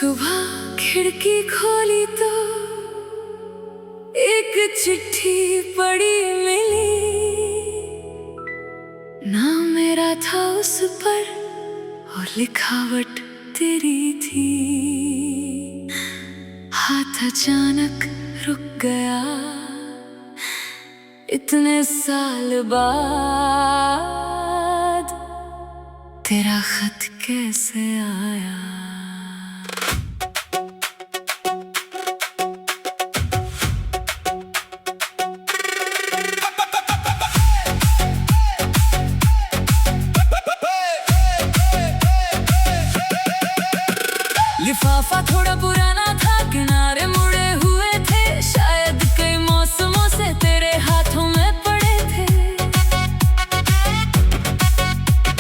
सुबह खिड़की खोली तो एक चिट्ठी पड़ी मिली। नाम मेरा था उस पर और लिखावट तेरी थी। हाथ अचानक रुक गया इतने साल बाद। तेरा खत कैसे आया? लिफाफा थोड़ा पुराना था, किनारे मुड़े हुए थे, शायद कई मौसमों से तेरे हाथों में पड़े थे।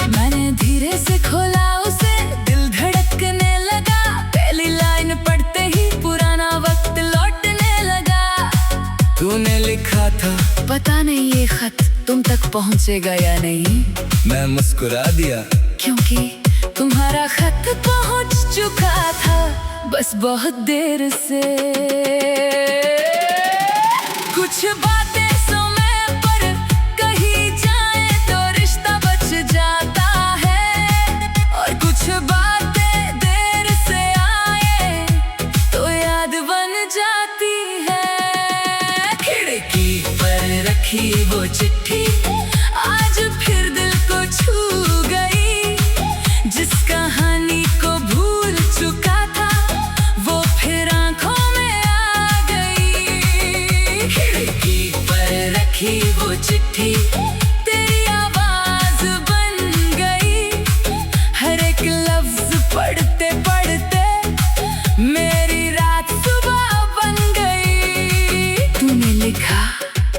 मैंने धीरे से खोला उसे, दिल धड़कने लगा। पहली लाइन पढ़ते ही पुराना वक्त लौटने लगा। तूने लिखा था, पता नहीं ये खत तुम तक पहुंचेगा या नहीं। मैं मुस्कुरा दिया, क्योंकि तुम्हारा खत पहुंच चुका था, बस बहुत देर से। कुछ बातें समय पर कही जाए तो रिश्ता बच जाता है, और कुछ बातें देर से आए तो याद बन जाती है। खिड़की पर रखी वो चिट्ठी आज फिर दिल को छू गई। जिस कहानी को भूल चुका था वो फिर आंखों में आ गई। खिड़की पर रखी वो चिट्ठी तेरी आवाज बन गई। हर एक लफ्ज पढ़ते पढ़ते मेरी रात सुबह बन गई। तूने लिखा,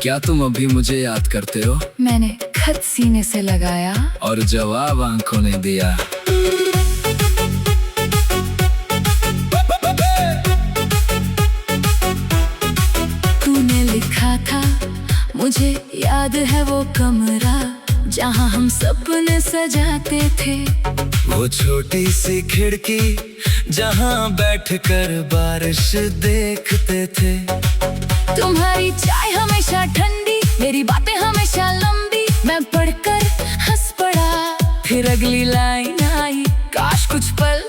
क्या तुम अभी मुझे याद करते हो? मैंने खत सीने से लगाया और जवाब आंखों ने दिया। तूने लिखा था, मुझे याद है वो कमरा जहाँ हम सपने सजाते थे। वो छोटी सी खिड़की जहाँ बैठकर बारिश देखते थे। तुम्हारी चाय हमेशा ठंडी, मेरी बातें हमेशा लंबी। मैं पढ़कर हंस पड़ा, फिर अगली लाइन आई, काश कुछ पल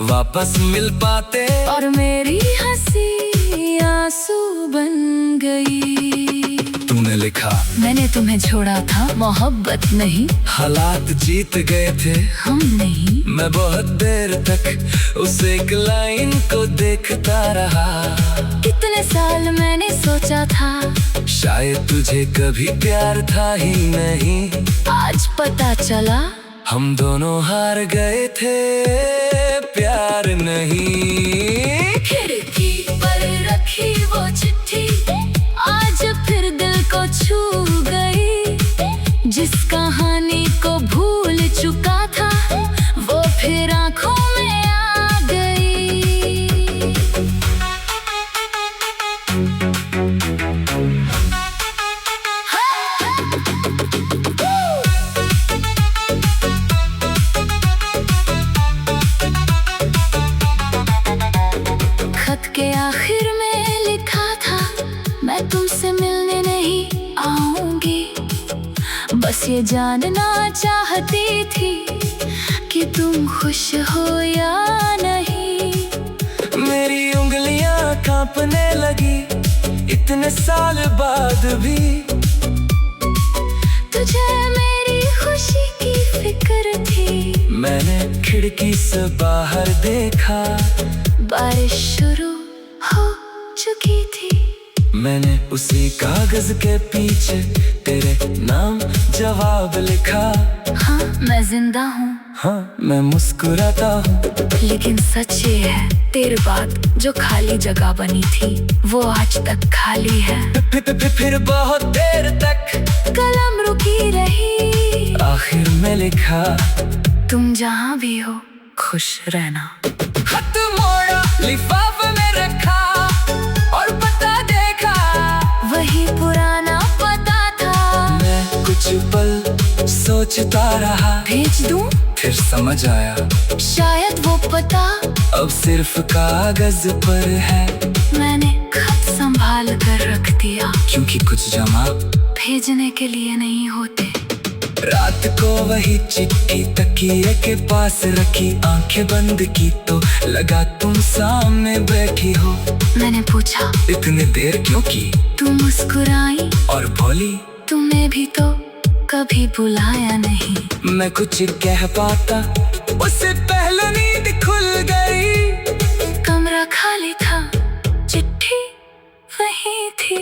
वापस मिल पाते। और मेरी हंसी आंसू बन गई। तूने लिखा, मैंने तुम्हें छोड़ा था, मोहब्बत नहीं, हालात जीत गए थे हम नहीं। मैं बहुत देर तक उस एक लाइन को देखता रहा। कितने साल मैंने सोचा था, शायद तुझे कभी प्यार था ही नहीं। आज पता चला हम दोनों हार गए थे, प्यार नहीं। खिड़की पर रखी वो चिट्ठी आज फिर दिल को छू गई। जिस कहानी को भूल चुका था वो फिर आंखों में आ गई। खत के आखिर में लिखा था, मैं तुमसे मिलने नहीं आऊंगी, बस ये जानना चाहती थी कि तुम खुश हो या नहीं। मेरी उंगलियां कांपने लगी इतने साल बाद भी। तुझे मेरी खुशी की फिक्र थी। मैंने खिड़की से बाहर देखा, बारिश शुरू हो चुकी थी। मैंने उसी कागज के पीछे तेरे नाम जवाब लिखा। हाँ, मैं जिंदा हूँ, हाँ, मैं मुस्कुराता हूँ। लेकिन सच ये है, तेरे बाद जो खाली जगह बनी थी वो आज तक खाली है। फिर बहुत देर तक कलम रुकी रही। आखिर में लिखा, तुम जहाँ भी हो खुश रहना। खत मोड़ा, लिफाफे में रखा और पता देखा, वही पुराना पता था। मैं कुछ पल सोचता रहा। भेज दूं? फिर समझ आया शायद वो पता अब सिर्फ कागज पर है। मैंने खत संभाल कर रख दिया, क्योंकि कुछ जमा भेजने के लिए नहीं होते। रात को वही चिट्ठी तकिए के पास रखी, आंखें बंद की तो लगा तुम सामने बैठी हो। मैंने पूछा इतने देर क्यों की, तू मुस्कुराई और बोली तुम्हें भी तो कभी बुलाया नहीं। मैं कुछ कह पाता उससे पहले नींद खुल गई। कमरा खाली था, चिट्ठी वही थी,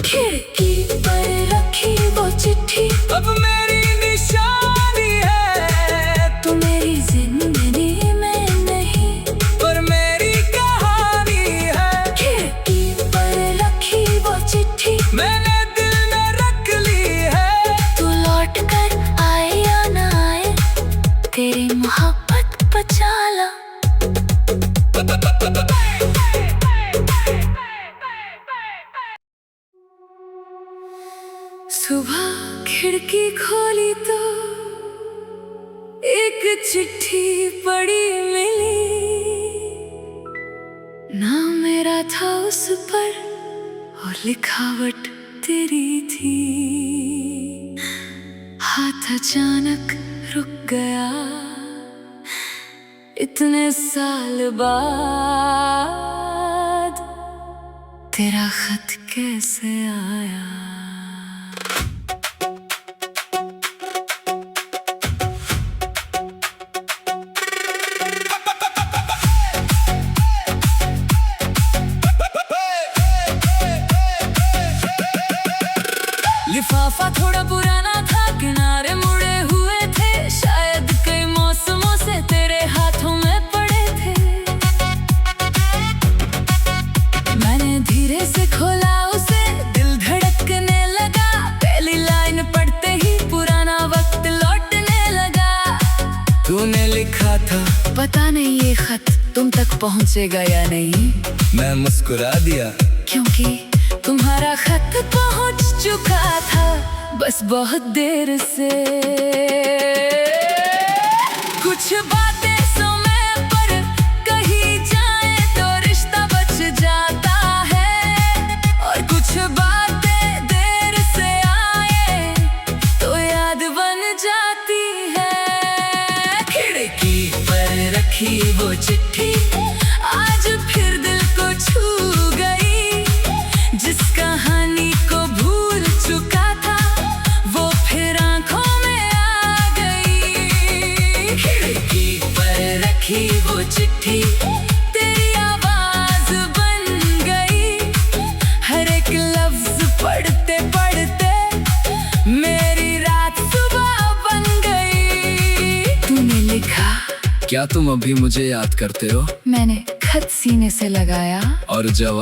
खिड़की पर रखी वो चिट्ठी अब मेरी निशानी है। तू मेरी जिंदगी में नहीं, पर मेरी कहानी है। खिड़की पर रखी वो चिट्ठी मैंने दिल में रख ली है। तू लौट कर आए या ना आए, तेरी मोहब्बत बचा ला। सुबह खिड़की खोली तो एक चिट्ठी पड़ी मिली। नाम मेरा था उस पर और लिखावट तेरी थी। हाथ अचानक रुक गया, इतने साल बाद तेरा खत कैसे आया। लिफाफा थोड़ा पुराना था, किनारे मुड़े हुए थे, शायद कई मौसमों से तेरे हाथों में पड़े थे। मैंने धीरे से खोला उसे, दिल धड़कने लगा। पहली लाइन पढ़ते ही पुराना वक्त लौटने लगा। तूने लिखा था पता नहीं ये खत तुम तक पहुंचेगा या नहीं। मैं मुस्कुरा दिया, क्योंकि तुम्हारा खत पहुंच चुका था, बस बहुत देर से। कुछ बातें समय पर कही जाए तो रिश्ता बच जाता है, और कुछ बातें देर से आए तो याद बन जाती है। खिड़की पर रखी वो चिट्ठी आज फिर दिल को छू गई, जिस कहानी को भूल चुका था वो फिर आंखों में आ गई। खिड़की पर रखी वो चिट्ठी तेरी आवाज बन गई, हर एक लफ्ज पढ़ते पढ़ते मेरी रात सुबह बन गई। तूने लिखा क्या तुम अभी मुझे याद करते हो? मैंने खत सीने से लगाया और जवाब